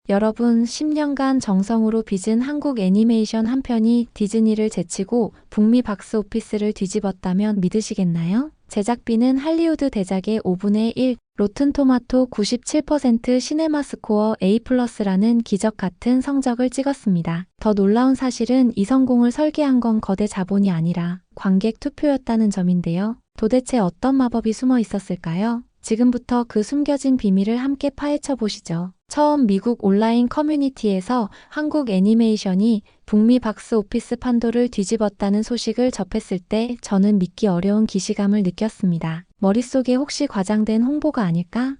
여러분, 10년간 정성으로 빚은 한국 애니메이션 한 편이 디즈니를 제치고 북미 박스오피스를 뒤집었다면 믿으시겠나요? 제작비는 할리우드 대작의 5분의 1, 로튼토마토 97% 시네마스코어 A+라는 기적 같은 성적을 찍었습니다. 더 놀라운 사실은 이 성공을 설계한 건 거대 자본이 아니라 관객 투표였다는 점인데요. 도대체 어떤 마법이 숨어 있었을까요? 지금부터 그 숨겨진 비밀을 함께 파헤쳐 보시죠. 처음 미국 온라인 커뮤니티에서 한국 애니메이션이 북미 박스오피스 판도를 뒤집었다는 소식을 접했을 때 저는 믿기 어려운 기시감을 느꼈습니다. 머릿속에 혹시 과장된 홍보가 아닐까?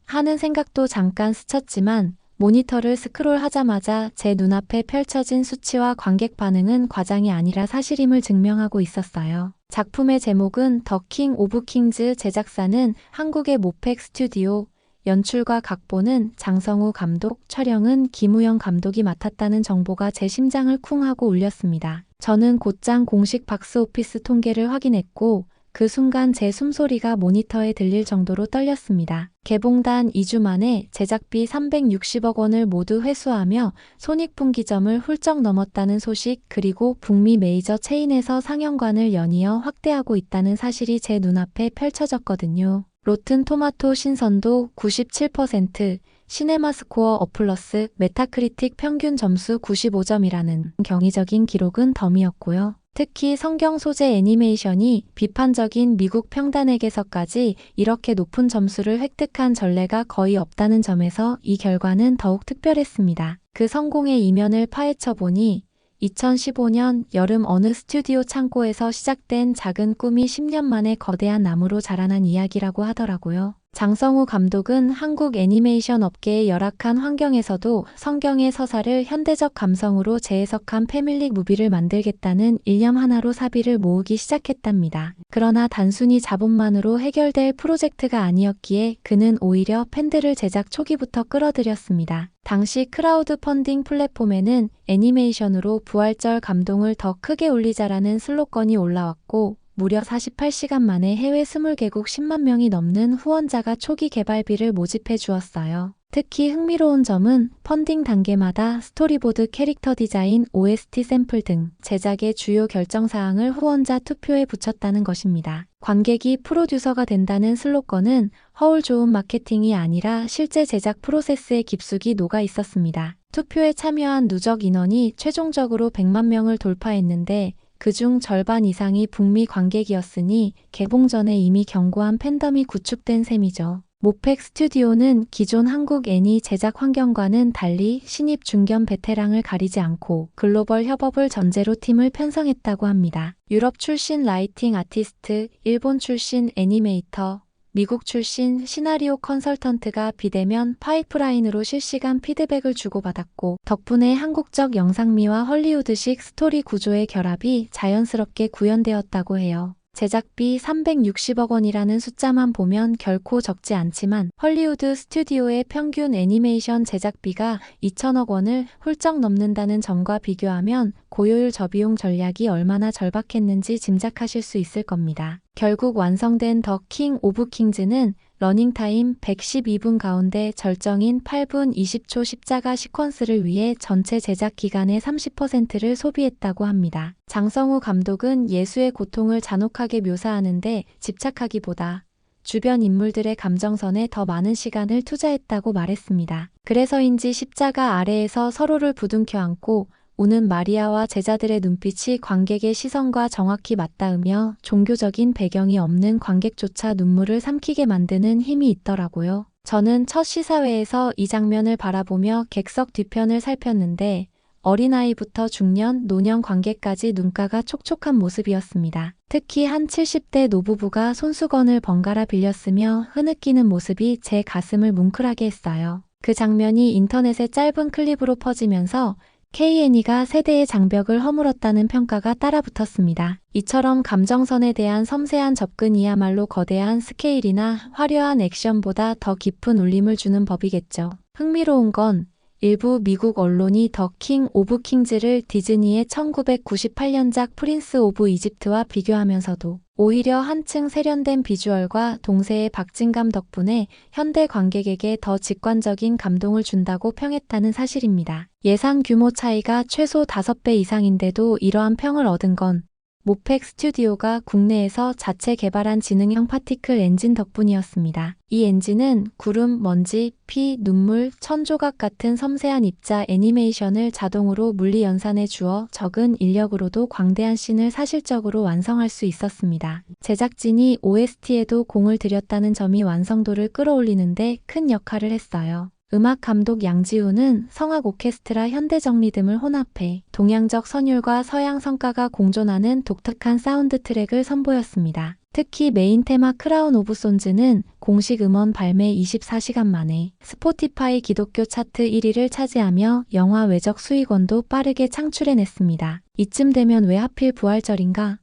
하는 생각도 잠깐 스쳤지만 모니터를 스크롤하자마자 제 눈앞에 펼쳐진 수치와 관객 반응은 과장이 아니라 사실임을 증명하고 있었어요. 작품의 제목은 더 킹 오브 킹즈, 제작사는 한국의 모팩 스튜디오, 연출과 각본은 장성우 감독, 촬영은 김우영 감독이 맡았다는 정보가 제 심장을 쿵 하고 울렸습니다. 저는 곧장 공식 박스오피스 통계를 확인했고 그 순간 제 숨소리가 모니터에 들릴 정도로 떨렸습니다. 개봉단 2주 만에 제작비 360억 원을 모두 회수하며 손익분기점을 훌쩍 넘었다는 소식, 그리고 북미 메이저 체인에서 상영관을 연이어 확대하고 있다는 사실이 제 눈앞에 펼쳐졌거든요. 로튼 토마토 신선도 97%, 시네마스코어 어플러스, 메타크리틱 평균 점수 95점이라는 경이적인 기록은 덤이었고요. 특히 성경 소재 애니메이션이 비판적인 미국 평단에게서까지 이렇게 높은 점수를 획득한 전례가 거의 없다는 점에서 이 결과는 더욱 특별했습니다. 그 성공의 이면을 파헤쳐 보니 2015년 여름 어느 스튜디오 창고에서 시작된 작은 꿈이 10년 만에 거대한 나무로 자라난 이야기라고 하더라고요. 장성우 감독은 한국 애니메이션 업계의 열악한 환경에서도 성경의 서사를 현대적 감성으로 재해석한 패밀리 무비를 만들겠다는 일념 하나로 사비를 모으기 시작했답니다. 그러나 단순히 자본만으로 해결될 프로젝트가 아니었기에 그는 오히려 팬들을 제작 초기부터 끌어들였습니다. 당시 크라우드 펀딩 플랫폼에는 애니메이션으로 부활절 감동을 더 크게 울리자라는 슬로건이 올라왔고 무려 48시간 만에 해외 20개국 10만 명이 넘는 후원자가 초기 개발비를 모집해 주었어요. 특히 흥미로운 점은 펀딩 단계마다 스토리보드, 캐릭터 디자인, OST 샘플 등 제작의 주요 결정사항을 후원자 투표에 붙였다는 것입니다. 관객이 프로듀서가 된다는 슬로건은 허울 좋은 마케팅이 아니라 실제 제작 프로세스에 깊숙이 녹아 있었습니다. 투표에 참여한 누적 인원이 최종적으로 100만 명을 돌파했는데 그중 절반 이상이 북미 관객이었으니 개봉 전에 이미 견고한 팬덤이 구축된 셈이죠. 모팩 스튜디오는 기존 한국 애니 제작 환경과는 달리 신입 중견 베테랑을 가리지 않고 글로벌 협업을 전제로 팀을 편성했다고 합니다. 유럽 출신 라이팅 아티스트, 일본 출신 애니메이터, 미국 출신 시나리오 컨설턴트가 비대면 파이프라인으로 실시간 피드백을 주고받았고 덕분에 한국적 영상미와 헐리우드식 스토리 구조의 결합이 자연스럽게 구현되었다고 해요. 제작비 360억 원이라는 숫자만 보면 결코 적지 않지만 헐리우드 스튜디오의 평균 애니메이션 제작비가 2천억 원을 훌쩍 넘는다는 점과 비교하면 고효율 저비용 전략이 얼마나 절박했는지 짐작하실 수 있을 겁니다. 결국 완성된 더 킹 오브 킹즈는 러닝타임 112분 가운데 절정인 8분 20초 십자가 시퀀스를 위해 전체 제작 기간의 30%를 소비했다고 합니다. 장성우 감독은 예수의 고통을 잔혹하게 묘사하는데 집착하기보다 주변 인물들의 감정선에 더 많은 시간을 투자했다고 말했습니다. 그래서인지 십자가 아래에서 서로를 부둥켜 안고 우는 마리아와 제자들의 눈빛이 관객의 시선과 정확히 맞닿으며 종교적인 배경이 없는 관객조차 눈물을 삼키게 만드는 힘이 있더라고요. 저는 첫 시사회에서 이 장면을 바라보며 객석 뒤편을 살폈는데 어린아이부터 중년, 노년 관객까지 눈가가 촉촉한 모습이었습니다. 특히 한 70대 노부부가 손수건을 번갈아 빌렸으며 흐느끼는 모습이 제 가슴을 뭉클하게 했어요. 그 장면이 인터넷에 짧은 클립으로 퍼지면서 K&E가 세대의 장벽을 허물었다는 평가가 따라붙었습니다. 이처럼 감정선에 대한 섬세한 접근이야말로 거대한 스케일이나 화려한 액션보다 더 깊은 울림을 주는 법이겠죠. 흥미로운 건 일부 미국 언론이 더 킹 오브 킹즈를 디즈니의 1998년작 프린스 오브 이집트와 비교하면서도 오히려 한층 세련된 비주얼과 동세의 박진감 덕분에 현대 관객에게 더 직관적인 감동을 준다고 평했다는 사실입니다. 예상 규모 차이가 최소 5배 이상인데도 이러한 평을 얻은 건 모펙 스튜디오가 국내에서 자체 개발한 지능형 파티클 엔진 덕분이었습니다. 이 엔진은 구름, 먼지, 피, 눈물, 천조각 같은 섬세한 입자 애니메이션을 자동으로 물리 연산해 주어 적은 인력으로도 광대한 씬을 사실적으로 완성할 수 있었습니다. 제작진이 OST에도 공을 들였다는 점이 완성도를 끌어올리는데 큰 역할을 했어요. 음악 감독 양지우는 성악 오케스트라 현대적 리듬을 혼합해 동양적 선율과 서양 성가가 공존하는 독특한 사운드 트랙을 선보였습니다. 특히 메인 테마 크라운 오브 손즈는 공식 음원 발매 24시간 만에 스포티파이 기독교 차트 1위를 차지하며 영화 외적 수익원도 빠르게 창출해냈습니다. 이쯤 되면 왜 하필 부활절인가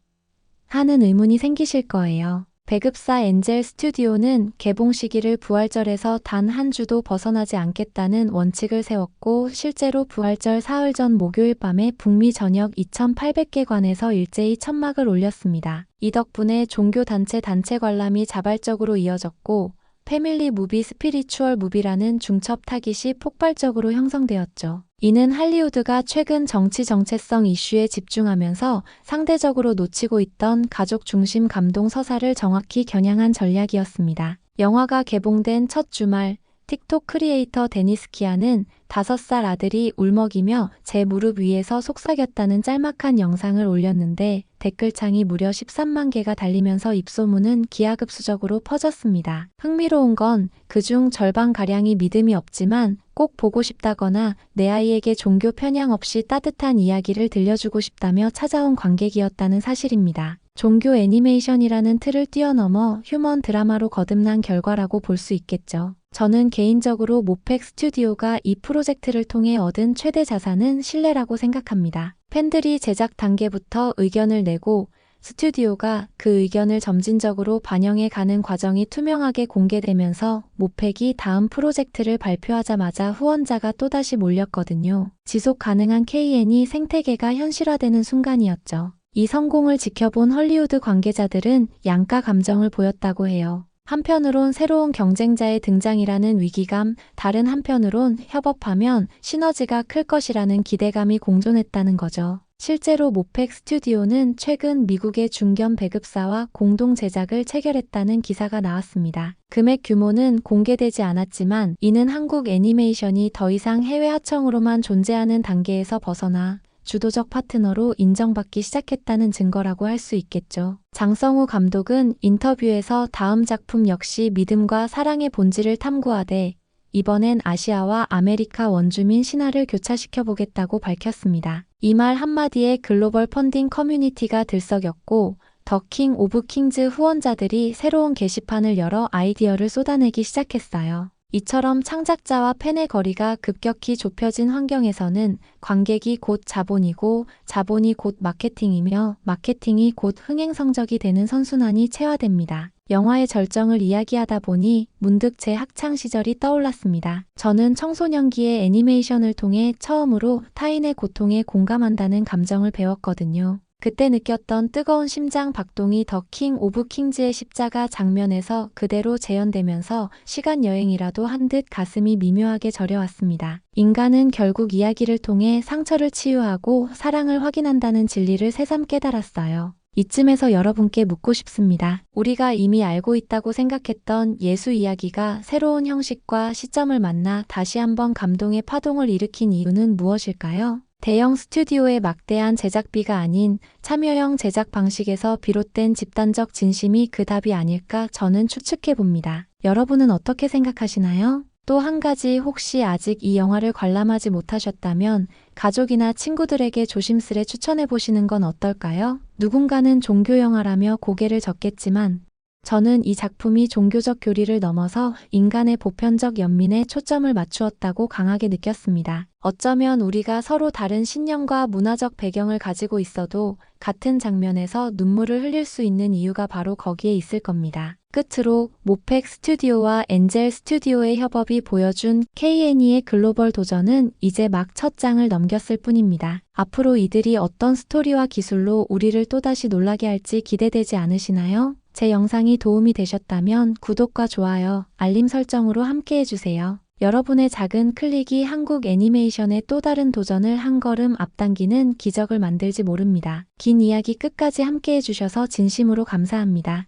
하는 의문이 생기실 거예요. 배급사 엔젤 스튜디오는 개봉 시기를 부활절에서 단 한 주도 벗어나지 않겠다는 원칙을 세웠고 실제로 부활절 사흘 전 목요일 밤에 북미 전역 2,800개관에서 일제히 천막을 올렸습니다. 이 덕분에 종교단체 단체 관람이 자발적으로 이어졌고 패밀리 무비 스피리추얼 무비라는 중첩 타깃이 폭발적으로 형성되었죠. 이는 할리우드가 최근 정치 정체성 이슈에 집중하면서 상대적으로 놓치고 있던 가족 중심 감동 서사를 정확히 겨냥한 전략이었습니다. 영화가 개봉된 첫 주말 틱톡 크리에이터 데니스 키아는 5살 아들이 울먹이며 제 무릎 위에서 속삭였다는 짤막한 영상을 올렸는데 댓글창이 무려 13만 개가 달리면서 입소문은 기하급수적으로 퍼졌습니다. 흥미로운 건 그중 절반가량이 믿음이 없지만 꼭 보고 싶다거나 내 아이에게 종교 편향 없이 따뜻한 이야기를 들려주고 싶다며 찾아온 관객이었다는 사실입니다. 종교 애니메이션이라는 틀을 뛰어넘어 휴먼 드라마로 거듭난 결과라고 볼 수 있겠죠. 저는 개인적으로 모펙 스튜디오가 이 프로젝트를 통해 얻은 최대 자산은 신뢰라고 생각합니다. 팬들이 제작 단계부터 의견을 내고 스튜디오가 그 의견을 점진적으로 반영해 가는 과정이 투명하게 공개되면서 모펙이 다음 프로젝트를 발표하자마자 후원자가 또다시 몰렸거든요. 지속 가능한 KN이 생태계가 현실화되는 순간이었죠. 이 성공을 지켜본 헐리우드 관계자들은 양가 감정을 보였다고 해요. 한편으론 새로운 경쟁자의 등장이라는 위기감, 다른 한편으론 협업하면 시너지가 클 것이라는 기대감이 공존했다는 거죠. 실제로 모펙 스튜디오는 최근 미국의 중견 배급사와 공동 제작을 체결했다는 기사가 나왔습니다. 금액 규모는 공개되지 않았지만 이는 한국 애니메이션이 더 이상 해외 하청으로만 존재하는 단계에서 벗어나 주도적 파트너로 인정받기 시작했다는 증거라고 할 수 있겠죠. 장성우 감독은 인터뷰에서 다음 작품 역시 믿음과 사랑의 본질을 탐구하되 이번엔 아시아와 아메리카 원주민 신화를 교차시켜보겠다고 밝혔습니다. 이 말 한마디에 글로벌 펀딩 커뮤니티가 들썩였고 더 킹 오브 킹즈 후원자들이 새로운 게시판을 열어 아이디어를 쏟아내기 시작했어요. 이처럼 창작자와 팬의 거리가 급격히 좁혀진 환경에서는 관객이 곧 자본이고 자본이 곧 마케팅이며 마케팅이 곧 흥행 성적이 되는 선순환이 체화됩니다. 영화의 절정을 이야기하다 보니 문득 제 학창 시절이 떠올랐습니다. 저는 청소년기의 애니메이션을 통해 처음으로 타인의 고통에 공감한다는 감정을 배웠거든요. 그때 느꼈던 뜨거운 심장 박동이 더 킹 오브 킹즈의 십자가 장면에서 그대로 재현되면서 시간 여행이라도 한 듯 가슴이 미묘하게 저려왔습니다. 인간은 결국 이야기를 통해 상처를 치유하고 사랑을 확인한다는 진리를 새삼 깨달았어요. 이쯤에서 여러분께 묻고 싶습니다. 우리가 이미 알고 있다고 생각했던 예수 이야기가 새로운 형식과 시점을 만나 다시 한번 감동의 파동을 일으킨 이유는 무엇일까요? 대형 스튜디오의 막대한 제작비가 아닌 참여형 제작 방식에서 비롯된 집단적 진심이 그 답이 아닐까 저는 추측해 봅니다. 여러분은 어떻게 생각하시나요? 또 한 가지 혹시 아직 이 영화를 관람하지 못하셨다면 가족이나 친구들에게 조심스레 추천해 보시는 건 어떨까요? 누군가는 종교 영화라며 고개를 젓겠지만 저는 이 작품이 종교적 교리를 넘어서 인간의 보편적 연민에 초점을 맞추었다고 강하게 느꼈습니다. 어쩌면 우리가 서로 다른 신념과 문화적 배경을 가지고 있어도 같은 장면에서 눈물을 흘릴 수 있는 이유가 바로 거기에 있을 겁니다. 끝으로 모펙 스튜디오와 엔젤 스튜디오의 협업이 보여준 K&E의 글로벌 도전은 이제 막 첫 장을 넘겼을 뿐입니다. 앞으로 이들이 어떤 스토리와 기술로 우리를 또다시 놀라게 할지 기대되지 않으시나요? 제 영상이 도움이 되셨다면 구독과 좋아요, 알림 설정으로 함께 해주세요. 여러분의 작은 클릭이 한국 애니메이션의 또 다른 도전을 한 걸음 앞당기는 기적을 만들지 모릅니다. 긴 이야기 끝까지 함께 해주셔서 진심으로 감사합니다.